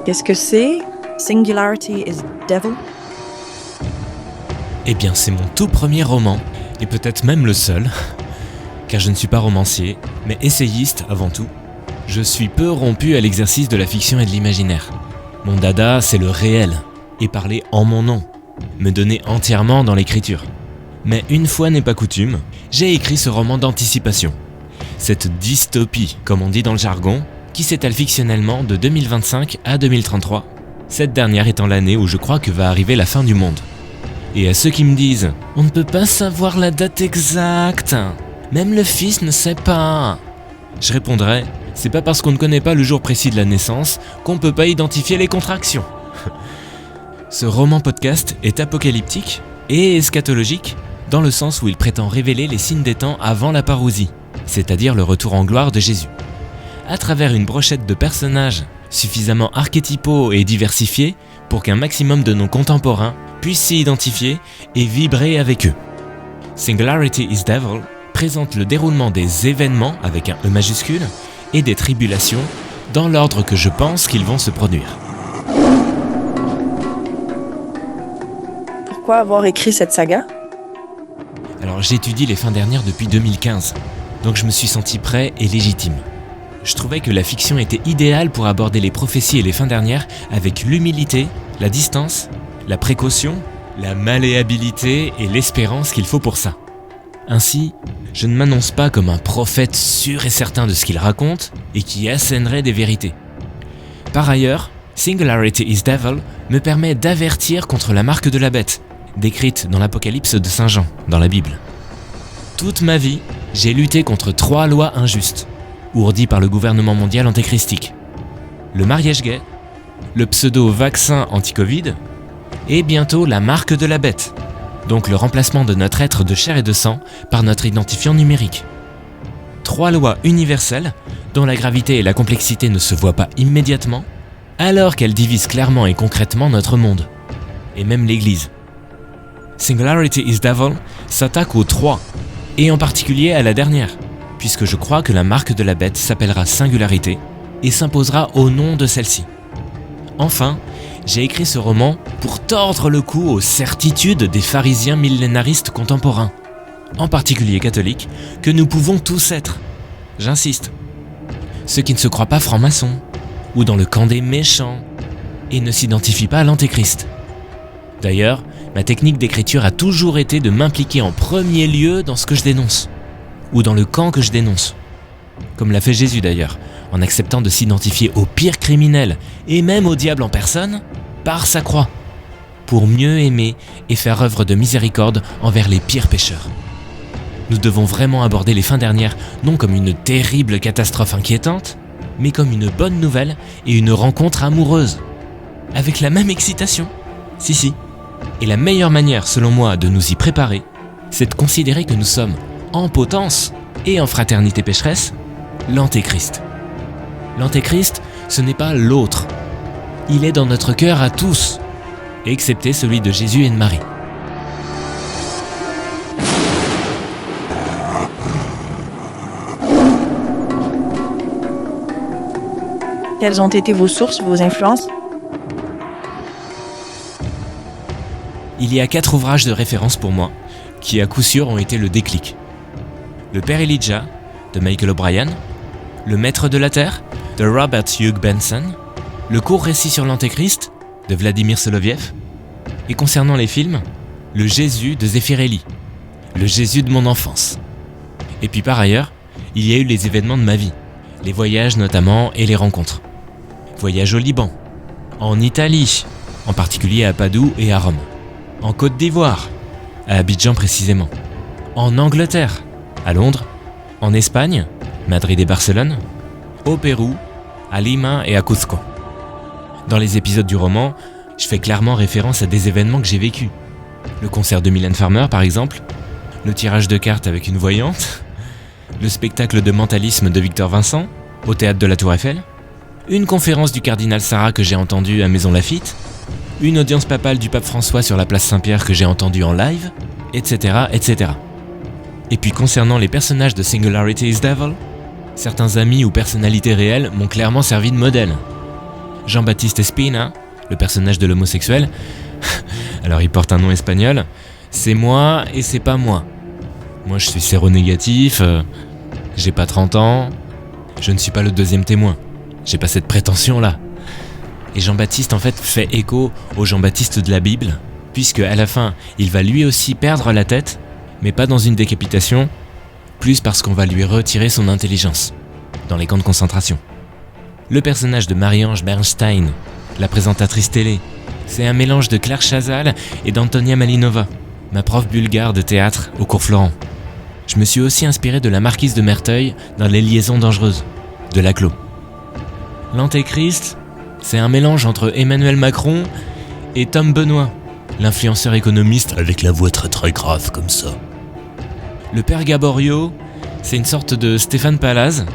Qu'est-ce que c'est? Singularity is Devil? Eh bien, c'est mon tout premier roman, et peut-être même le seul, car je ne suis pas romancier, mais essayiste avant tout. Je suis peu rompu à l'exercice de la fiction et de l'imaginaire. Mon dada, c'est le réel, et parler en mon nom, me donner entièrement dans l'écriture. Mais une fois n'est pas coutume, j'ai écrit ce roman d'anticipation. Cette dystopie, comme on dit dans le jargon, qui s'étale fictionnellement de 2025 à 2033, cette dernière étant l'année où je crois que va arriver la fin du monde. Et à ceux qui me disent « On ne peut pas savoir la date exacte, même le fils ne sait pas », je répondrai « C'est pas parce qu'on ne connaît pas le jour précis de la naissance qu'on ne peut pas identifier les contractions. » Ce roman podcast est apocalyptique et eschatologique dans le sens où il prétend révéler les signes des temps avant la parousie, c'est-à-dire le retour en gloire de Jésus. À travers une brochette de personnages suffisamment archétypaux et diversifiés pour qu'un maximum de nos contemporains puissent s'y identifier et vibrer avec eux. Singularity is Devil présente le déroulement des événements avec un E majuscule et des tribulations dans l'ordre que je pense qu'ils vont se produire. Pourquoi avoir écrit cette saga? Alors j'étudie les fins dernières depuis 2015, donc je me suis senti prêt et légitime. Je trouvais que la fiction était idéale pour aborder les prophéties et les fins dernières avec l'humilité, la distance, la précaution, la malléabilité et l'espérance qu'il faut pour ça. Ainsi, je ne m'annonce pas comme un prophète sûr et certain de ce qu'il raconte et qui assènerait des vérités. Par ailleurs, Singularity is Devil me permet d'avertir contre la marque de la bête, décrite dans l'Apocalypse de Saint Jean, dans la Bible. Toute ma vie, j'ai lutté contre 3 lois injustes, ourdies par le gouvernement mondial antéchristique. Le mariage gay, le pseudo-vaccin anti-Covid, et bientôt la marque de la bête, donc le remplacement de notre être de chair et de sang par notre identifiant numérique. 3 lois universelles dont la gravité et la complexité ne se voient pas immédiatement, alors qu'elles divisent clairement et concrètement notre monde, et même l'Église. Singularity is Devil s'attaque aux 3, et en particulier à la dernière, puisque je crois que la marque de la bête s'appellera Singularité et s'imposera au nom de celle-ci. Enfin, j'ai écrit ce roman pour tordre le cou aux certitudes des pharisiens millénaristes contemporains, en particulier catholiques, que nous pouvons tous être. J'insiste. Ceux qui ne se croient pas francs-maçons, ou dans le camp des méchants, et ne s'identifient pas à l'antéchrist. D'ailleurs, ma technique d'écriture a toujours été de m'impliquer en premier lieu dans ce que je dénonce, ou dans le camp que je dénonce. Comme l'a fait Jésus d'ailleurs, en acceptant de s'identifier au pire criminel, et même au diable en personne, par sa croix, pour mieux aimer et faire œuvre de miséricorde envers les pires pécheurs. Nous devons vraiment aborder les fins dernières, non comme une terrible catastrophe inquiétante, mais comme une bonne nouvelle et une rencontre amoureuse. Avec la même excitation. Si. Et la meilleure manière, selon moi, de nous y préparer, c'est de considérer que nous sommes, en potence et en fraternité pécheresse, l'Antéchrist. L'Antéchrist, ce n'est pas l'autre. Il est dans notre cœur à tous, excepté celui de Jésus et de Marie. Quelles ont été vos sources, vos influences? Il y a 4 ouvrages de référence pour moi, qui à coup sûr ont été le déclic. Le Père Elijah, de Michael O'Brien, Le Maître de la Terre, de Robert Hugh Benson, Le court récit sur l'Antéchrist, de Vladimir Soloviev, et concernant les films, Le Jésus de Zeffirelli, Le Jésus de mon enfance. Et puis par ailleurs, il y a eu les événements de ma vie, les voyages notamment et les rencontres. Voyage au Liban, en Italie, en particulier à Padoue et à Rome, en Côte d'Ivoire, à Abidjan précisément, en Angleterre, à Londres, en Espagne, Madrid et Barcelone, au Pérou, à Lima et à Cusco. Dans les épisodes du roman, je fais clairement référence à des événements que j'ai vécus. Le concert de Mylène Farmer par exemple, le tirage de cartes avec une voyante, le spectacle de mentalisme de Victor Vincent, au théâtre de la Tour Eiffel, une conférence du cardinal Sarah que j'ai entendue à Maison Laffitte, une audience papale du pape François sur la place Saint-Pierre que j'ai entendue en live, etc., etc. Et puis concernant les personnages de Singularity is Devil, certains amis ou personnalités réelles m'ont clairement servi de modèle. Jean-Baptiste Espina, le personnage de l'homosexuel, alors il porte un nom espagnol, c'est moi et c'est pas moi. Moi je suis séronégatif, j'ai pas 30 ans, je ne suis pas le deuxième témoin, j'ai pas cette prétention là. Et Jean-Baptiste en fait fait écho au Jean-Baptiste de la Bible, puisque à la fin il va lui aussi perdre la tête, mais pas dans une décapitation, plus parce qu'on va lui retirer son intelligence, dans les camps de concentration. Le personnage de Marie-Ange Bernstein, la présentatrice télé, c'est un mélange de Claire Chazal et d'Antonia Malinova, ma prof bulgare de théâtre au cours Florent. Je me suis aussi inspiré de la marquise de Merteuil dans Les Liaisons dangereuses, de Laclos. L'Antéchrist, c'est un mélange entre Emmanuel Macron et Tom Benoît, l'influenceur économiste avec la voix très très grave comme ça. Le père Gaborio, c'est une sorte de Stéphane Palaz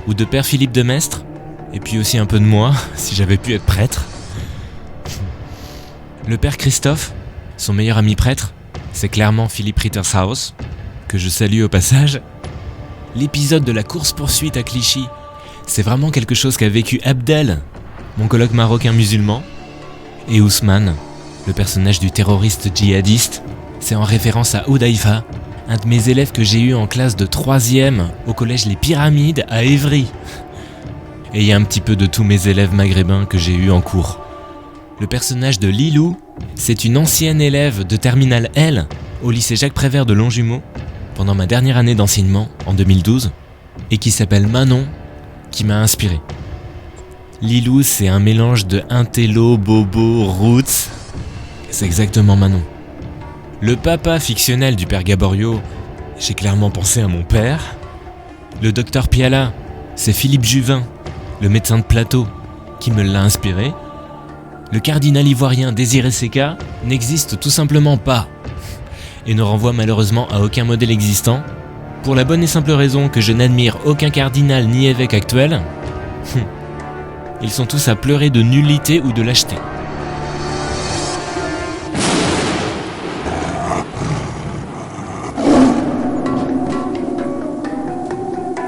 ou de père Philippe de Maistre, et puis aussi un peu de moi, si j'avais pu être prêtre. Le père Christophe, son meilleur ami prêtre, c'est clairement Philippe Rittershaus, que je salue au passage. L'épisode de la course-poursuite à Clichy, c'est vraiment quelque chose qu'a vécu Abdel, mon coloc marocain musulman. Et Ousmane, le personnage du terroriste djihadiste, c'est en référence à Oudaifa, un de mes élèves que j'ai eu en classe de 3e au collège Les Pyramides à Évry. Et il y a un petit peu de tous mes élèves maghrébins que j'ai eu en cours. Le personnage de Lilou, c'est une ancienne élève de terminale L au lycée Jacques Prévert de Longjumeau pendant ma dernière année d'enseignement en 2012 et qui s'appelle Manon, qui m'a inspiré. Lilou, c'est un mélange de intello, bobo, roots. C'est exactement Manon. Le papa fictionnel du père Gaborio, j'ai clairement pensé à mon père. Le docteur Piala, c'est Philippe Juvin, le médecin de plateau, qui me l'a inspiré. Le cardinal ivoirien Désiré Séka n'existe tout simplement pas et ne renvoie malheureusement à aucun modèle existant, pour la bonne et simple raison que je n'admire aucun cardinal ni évêque actuel. Ils sont tous à pleurer de nullité ou de lâcheté.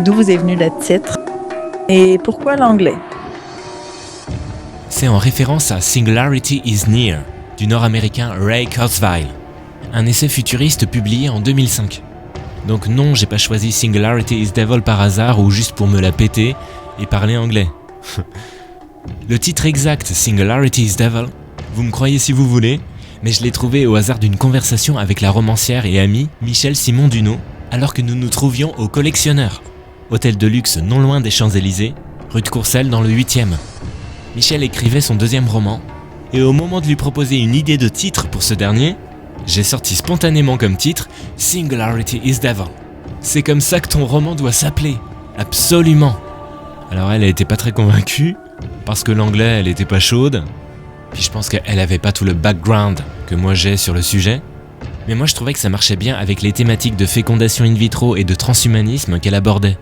D'où vous est venu le titre? Et pourquoi l'anglais? C'est en référence à Singularity is Near, du nord-américain Ray Kurzweil, un essai futuriste publié en 2005. Donc non, j'ai pas choisi Singularity is Devil par hasard ou juste pour me la péter et parler anglais. Le titre exact, Singularity is Devil, vous me croyez si vous voulez, mais je l'ai trouvé au hasard d'une conversation avec la romancière et amie Michèle Simon-Duneau, alors que nous nous trouvions au Collectionneur, hôtel de luxe non loin des Champs-Élysées, rue de Courcelles dans le 8e. Michèle écrivait son 2e roman, et au moment de lui proposer une idée de titre pour ce dernier, j'ai sorti spontanément comme titre Singularity is Devil. C'est comme ça que ton roman doit s'appeler, absolument. Alors elle était pas très convaincue, parce que l'anglais elle était pas chaude, puis je pense qu'elle avait pas tout le background que moi j'ai sur le sujet, mais moi je trouvais que ça marchait bien avec les thématiques de fécondation in vitro et de transhumanisme qu'elle abordait.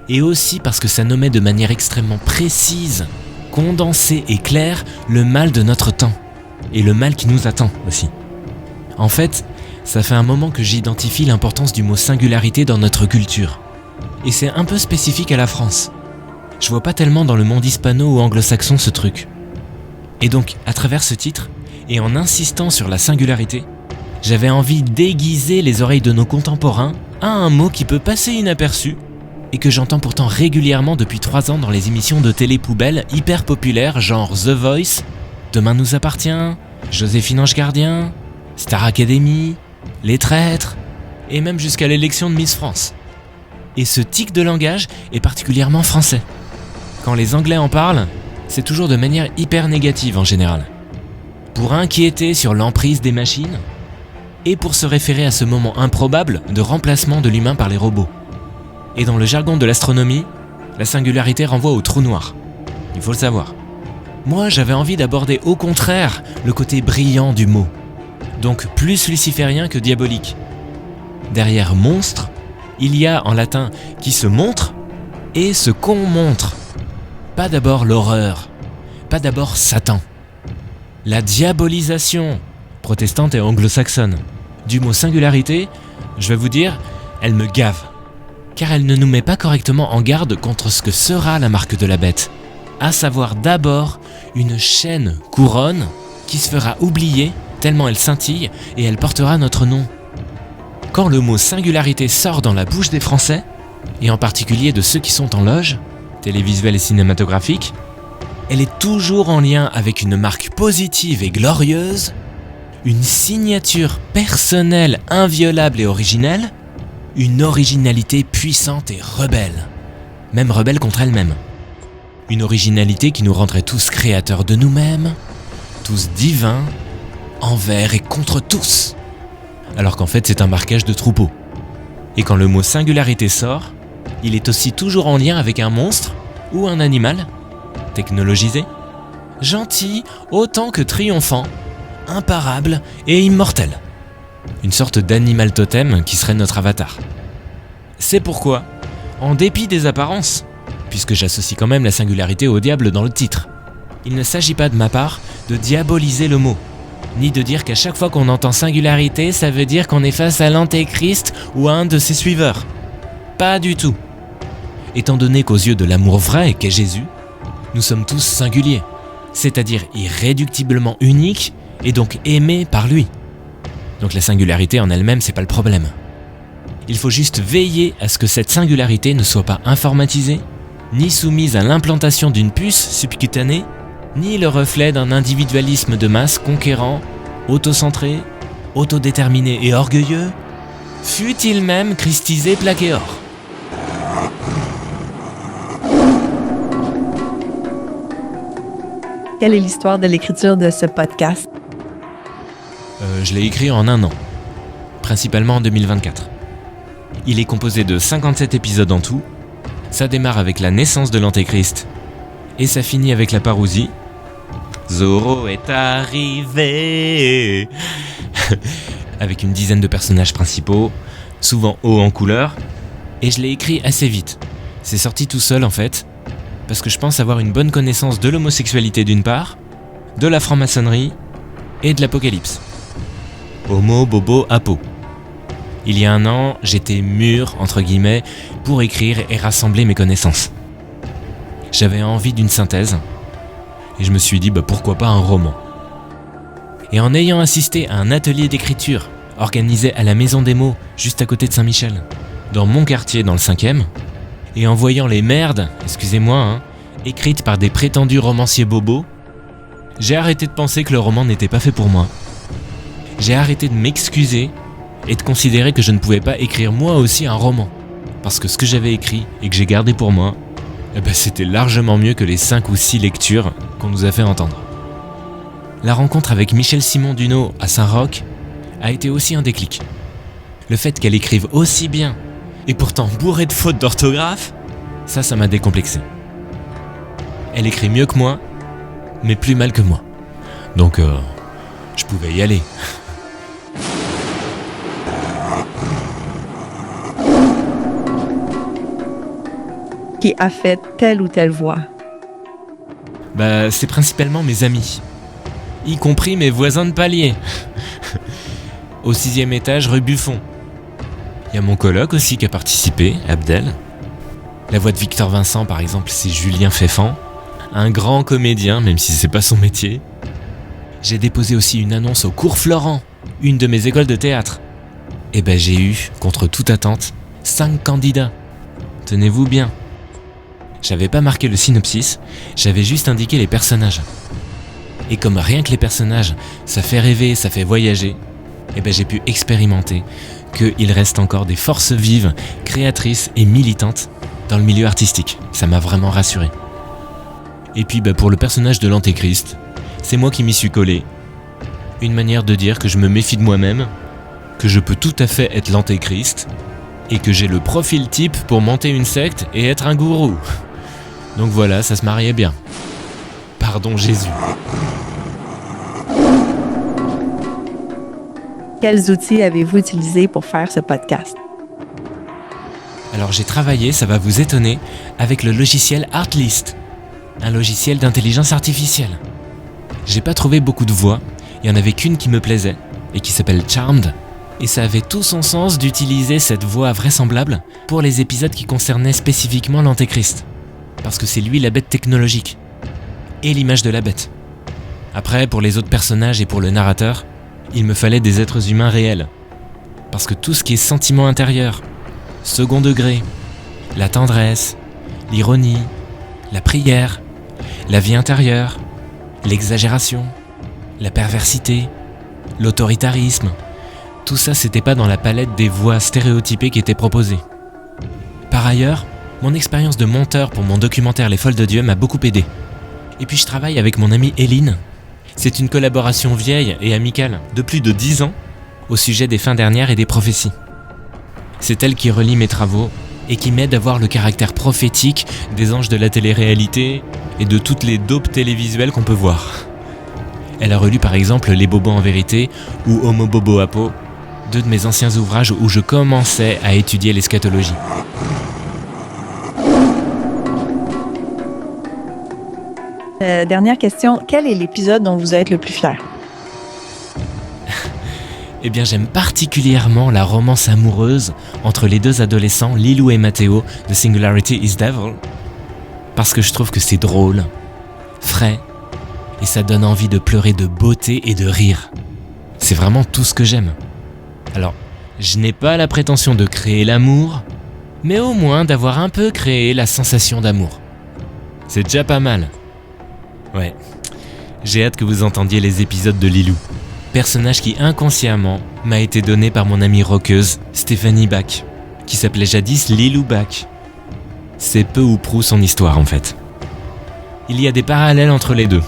Et aussi parce que ça nommait de manière extrêmement précise, condensée et claire le mal de notre temps, et le mal qui nous attend aussi. En fait, ça fait un moment que j'identifie l'importance du mot singularité dans notre culture. Et c'est un peu spécifique à la France. Je vois pas tellement dans le monde hispano ou anglo-saxon ce truc. Et donc, à travers ce titre, et en insistant sur la singularité, j'avais envie d'aiguiser les oreilles de nos contemporains à un mot qui peut passer inaperçu, et que j'entends pourtant régulièrement depuis 3 ans dans les émissions de télé poubelles hyper populaires genre The Voice, Demain nous appartient, Joséphine Ange Gardien, Star Academy, Les Traîtres, et même jusqu'à l'élection de Miss France. Et ce tic de langage est particulièrement français. Quand les Anglais en parlent, c'est toujours de manière hyper négative en général. Pour inquiéter sur l'emprise des machines, et pour se référer à ce moment improbable de remplacement de l'humain par les robots. Et dans le jargon de l'astronomie, la singularité renvoie au trou noir. Il faut le savoir. Moi, j'avais envie d'aborder au contraire le côté brillant du mot. Donc plus luciférien que diabolique. Derrière monstre, il y a en latin qui se montre et ce qu'on montre. Pas d'abord l'horreur, pas d'abord Satan. La diabolisation, protestante et anglo-saxonne, du mot singularité, je vais vous dire, elle me gave. Car elle ne nous met pas correctement en garde contre ce que sera la marque de la bête. à savoir d'abord une chaîne couronne qui se fera oublier tellement elle scintille et elle portera notre nom. Quand le mot singularité sort dans la bouche des Français, et en particulier de ceux qui sont en loge, télévisuelle et cinématographique, elle est toujours en lien avec une marque positive et glorieuse, une signature personnelle inviolable et originelle, une originalité puissante et rebelle, même rebelle contre elle-même. Une originalité qui nous rendrait tous créateurs de nous-mêmes, tous divins, envers et contre tous. Alors qu'en fait c'est un marquage de troupeau. Et quand le mot singularité sort, il est aussi toujours en lien avec un monstre ou un animal, technologisé, gentil autant que triomphant, imparable et immortel. Une sorte d'animal totem qui serait notre avatar. C'est pourquoi, en dépit des apparences, puisque j'associe quand même la singularité au diable dans le titre, il ne s'agit pas de ma part de diaboliser le mot, ni de dire qu'à chaque fois qu'on entend singularité, ça veut dire qu'on est face à l'antéchrist ou à un de ses suiveurs. Pas du tout. Étant donné qu'aux yeux de l'amour vrai qu'est Jésus, nous sommes tous singuliers, c'est-à-dire irréductiblement uniques et donc aimés par lui. Donc la singularité en elle-même, c'est pas le problème. Il faut juste veiller à ce que cette singularité ne soit pas informatisée, ni soumise à l'implantation d'une puce subcutanée, ni le reflet d'un individualisme de masse conquérant, autocentré, autodéterminé et orgueilleux, fût-il même christisé plaqué or. Quelle est l'histoire de l'écriture de ce podcast? Je l'ai écrit en 1 an, principalement en 2024. Il est composé de 57 épisodes en tout. Ça démarre avec la naissance de l'Antéchrist et ça finit avec la parousie. Zorro est arrivé avec une dizaine de personnages principaux, souvent hauts en couleur, et je l'ai écrit assez vite. C'est sorti tout seul en fait, parce que je pense avoir une bonne connaissance de l'homosexualité d'une part, de la franc-maçonnerie et de l'apocalypse. Homo, bobo, apo. Il y a 1 an, j'étais mûr, entre guillemets, pour écrire et rassembler mes connaissances. J'avais envie d'une synthèse, et je me suis dit pourquoi pas un roman. Et en ayant assisté à un atelier d'écriture organisé à la Maison des Mots, juste à côté de Saint-Michel, dans mon quartier dans le 5e, et en voyant les merdes, excusez-moi, écrites par des prétendus romanciers bobos, j'ai arrêté de penser que le roman n'était pas fait pour moi. J'ai arrêté de m'excuser et de considérer que je ne pouvais pas écrire moi aussi un roman. Parce que ce que j'avais écrit et que j'ai gardé pour moi, c'était largement mieux que les 5 ou 6 lectures qu'on nous a fait entendre. La rencontre avec Michèle Simon-Duno à Saint-Roch a été aussi un déclic. Le fait qu'elle écrive aussi bien et pourtant bourrée de fautes d'orthographe, ça m'a décomplexé. Elle écrit mieux que moi, mais plus mal que moi. Donc, je pouvais y aller. Qui a fait telle ou telle voix? C'est principalement mes amis, y compris mes voisins de palier. Au 6e étage, rue Buffon. Il y a mon coloc aussi qui a participé, Abdel. La voix de Victor Vincent, par exemple, c'est Julien Féfan, un grand comédien, même si c'est pas son métier. J'ai déposé aussi une annonce au Cours Florent, une de mes écoles de théâtre. Et j'ai eu, contre toute attente, 5 candidats. Tenez-vous bien. J'avais pas marqué le synopsis, j'avais juste indiqué les personnages. Et comme rien que les personnages, ça fait rêver, ça fait voyager, j'ai pu expérimenter qu'il reste encore des forces vives, créatrices et militantes dans le milieu artistique. Ça m'a vraiment rassuré. Et puis pour le personnage de l'Antéchrist, c'est moi qui m'y suis collé. Une manière de dire que je me méfie de moi-même, que je peux tout à fait être l'Antéchrist, et que j'ai le profil type pour monter une secte et être un gourou. Donc voilà, ça se mariait bien. Pardon Jésus. Quels outils avez-vous utilisés pour faire ce podcast? Alors j'ai travaillé, ça va vous étonner, avec le logiciel Artlist, un logiciel d'intelligence artificielle. J'ai pas trouvé beaucoup de voix, il y en avait qu'une qui me plaisait, et qui s'appelle Charmed, et ça avait tout son sens d'utiliser cette voix vraisemblable pour les épisodes qui concernaient spécifiquement l'Antéchrist. Parce que c'est lui la bête technologique, et l'image de la bête. Après, pour les autres personnages et pour le narrateur, il me fallait des êtres humains réels. Parce que tout ce qui est sentiment intérieur, second degré, la tendresse, l'ironie, la prière, la vie intérieure, l'exagération, la perversité, l'autoritarisme, tout ça c'était pas dans la palette des voix stéréotypées qui étaient proposées. Par ailleurs, mon expérience de monteur pour mon documentaire Les Folles de Dieu m'a beaucoup aidé. Et puis je travaille avec mon amie Eline. C'est une collaboration vieille et amicale de plus de 10 ans au sujet des fins dernières et des prophéties. C'est elle qui relie mes travaux et qui m'aide à voir le caractère prophétique des anges de la télé-réalité et de toutes les dopes télévisuelles qu'on peut voir. Elle a relu par exemple Les Bobos en vérité ou Homo Bobo Apo, 2 de mes anciens ouvrages où je commençais à étudier l'eschatologie. Dernière question, quel est l'épisode dont vous êtes le plus fier? Eh bien, j'aime particulièrement la romance amoureuse entre les 2 adolescents, Lilou et Matteo, de Singularity is Devil, parce que je trouve que c'est drôle, frais, et ça donne envie de pleurer de beauté et de rire. C'est vraiment tout ce que j'aime. Alors, je n'ai pas la prétention de créer l'amour, mais au moins d'avoir un peu créé la sensation d'amour. C'est déjà pas mal. Ouais, j'ai hâte que vous entendiez les épisodes de Lilou, personnage qui inconsciemment m'a été donné par mon amie rockeuse Stéphanie Bach, qui s'appelait jadis Lilou Bach. C'est peu ou prou son histoire en fait. Il y a des parallèles entre les deux.